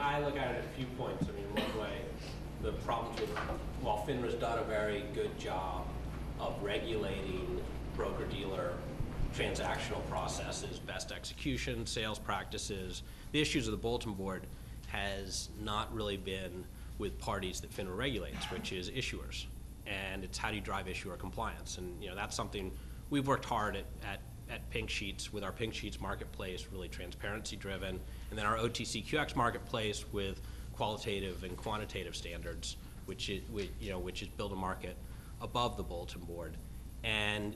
I look at it a few points. I mean, one way, the problems with, while FINRA's done a very good job of regulating broker-dealer transactional processes, best execution, sales practices, the issues of the bulletin board has not really been with parties that FINRA regulates, which is issuers. And it's how do you drive issuer compliance? And that's something we've worked hard at Pink Sheets with our Pink Sheets marketplace, really transparency driven, and then our OTCQX marketplace with qualitative and quantitative standards, which is build a market above the bulletin board. And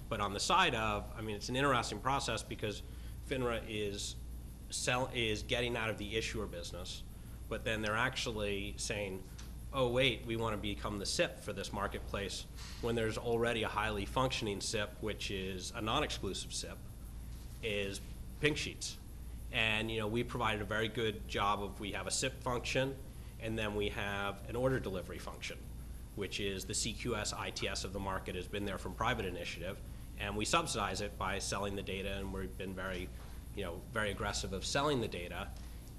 but on the side of, I mean, it's an interesting process because FINRA is getting out of the issuer business, but then they're actually saying, oh wait, we want to become the SIP for this marketplace when there's already a highly functioning SIP, which is a non-exclusive SIP, is Pink Sheets. And we provided a very good job of, we have a SIP function, and then we have an order delivery function, which is the CQS ITS of the market, has been there from private initiative, and we subsidize it by selling the data, and we've been very, very aggressive of selling the data.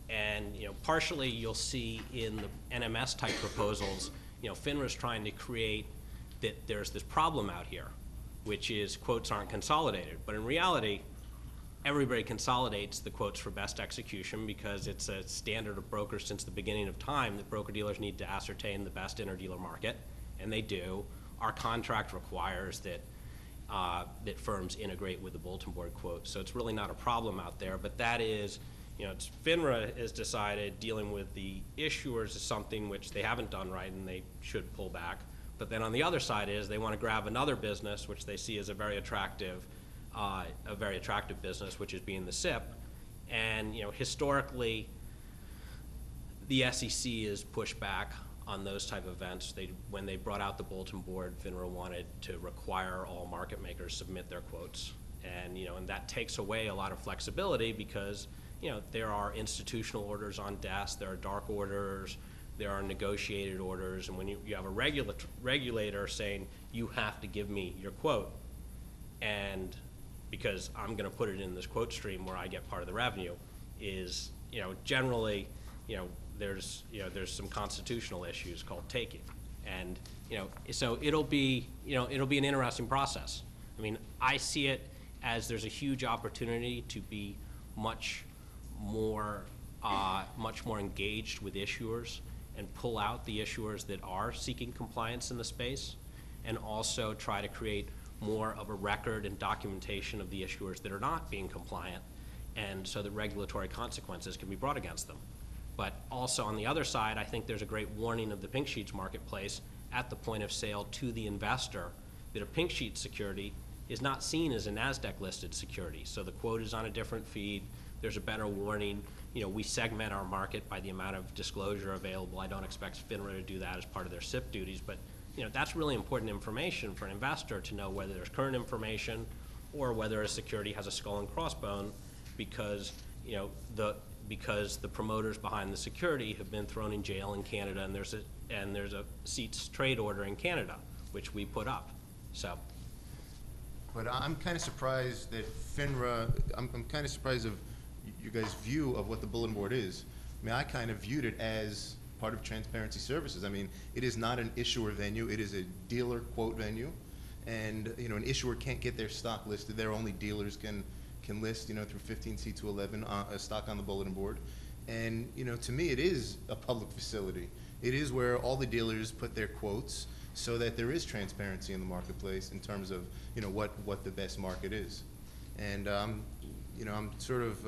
And partially you'll see in the NMS type proposals, FINRA's trying to create that there's this problem out here, which is quotes aren't consolidated. But in reality, everybody consolidates the quotes for best execution because it's a standard of brokers since the beginning of time that broker-dealers need to ascertain the best inter-dealer market, and they do. Our contract requires that that firms integrate with the bulletin board quote. So it's really not a problem out there, but that is, FINRA has decided dealing with the issuers is something which they haven't done right and they should pull back. But then on the other side is they want to grab another business which they see as a very attractive business, which is being the SIP. And historically, the SEC has pushed back on those type of events. When they brought out the bulletin board, FINRA wanted to require all market makers submit their quotes, and and that takes away a lot of flexibility because there are institutional orders on desk, there are dark orders, there are negotiated orders, and when you have a regulator saying you have to give me your quote, and because I'm going to put it in this quote stream where I get part of the revenue, is generally there's some constitutional issues called taking, and so it'll be an interesting process. I mean, I see it as there's a huge opportunity to be much more engaged with issuers and pull out the issuers that are seeking compliance in the space, and also try to create more of a record and documentation of the issuers that are not being compliant, and so that regulatory consequences can be brought against them. But also on the other side, I think there's a great warning of the Pink Sheets marketplace at the point of sale to the investor that a Pink Sheet security is not seen as a NASDAQ listed security. So the quote is on a different feed. There's a better warning. We segment our market by the amount of disclosure available. I don't expect FINRA to do that as part of their SIP duties, but that's really important information for an investor to know whether there's current information or whether a security has a skull and crossbone because the promoters behind the security have been thrown in jail in Canada, and there's a seats trade order in Canada, which we put up. So. But I'm kind of surprised that FINRA, I'm kind of surprised of you guys' view of what the bulletin board is. I mean, I kind of viewed it as part of transparency services. I mean, it is not an issuer venue, it is a dealer quote venue. And an issuer can't get their stock listed there, only dealers can list, through 15C211 a stock on the bulletin board. And to me, it is a public facility. It is where all the dealers put their quotes so that there is transparency in the marketplace in terms of what the best market is. And I'm sort of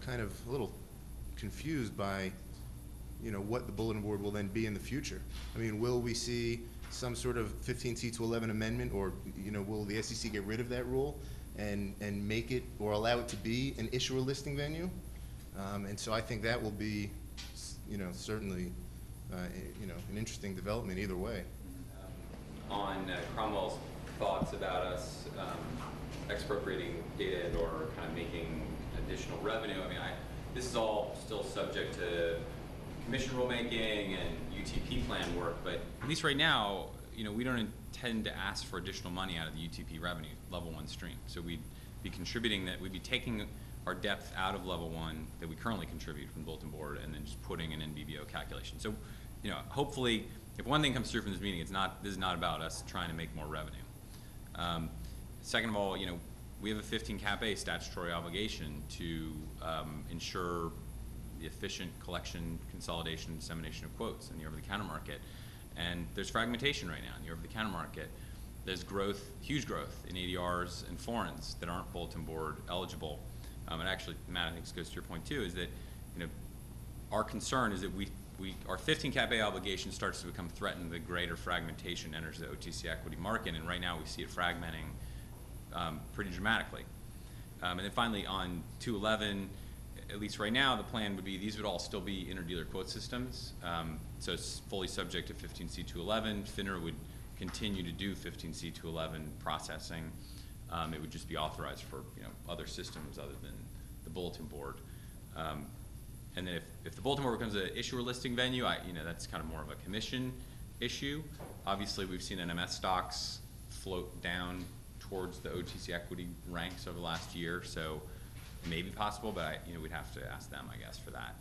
kind of a little confused by what the bulletin board will then be in the future. I mean, will we see some sort of 15C211 amendment, or will the SEC get rid of that rule and make it or allow it to be an issuer listing venue? And so I think that will be certainly an interesting development either way. On Cromwell's thoughts about us expropriating data or kind of making additional revenue, I mean, this is all still subject to commission rulemaking and UTP plan work, but at least right now, we don't intend to ask for additional money out of the UTP revenue, level 1 stream. So we'd be contributing that, we'd be taking our depth out of level 1 that we currently contribute from bulletin board, and then just putting an NBBO calculation. So, you know, hopefully, if one thing comes through from this meeting, this is not about us trying to make more revenue. Second of all, you know, we have a 15 Cap A statutory obligation to ensure the efficient collection, consolidation, and dissemination of quotes in the over-the-counter market. And there's fragmentation right now in the over-the-counter market. There's growth, huge growth in ADRs and foreigns that aren't bulletin board eligible. And actually, Matt, I think this goes to your point too, is that, you know, our concern is that our 15 Cap A obligation starts to become threatened. The greater fragmentation enters the OTC equity market, and right now we see it fragmenting pretty dramatically. And then finally, on 211, at least right now, the plan would be these would all still be interdealer quote systems. So it's fully subject to 15C211. FINRA would continue to do 15C211 processing. It would just be authorized for, you know, other systems other than the bulletin board. And then if the bulletin board becomes an issuer listing venue, you know, that's kind of more of a commission issue. Obviously, we've seen NMS stocks float down towards the OTC equity ranks over the last year, so it may be possible, but you know, we'd have to ask them, I guess, for that.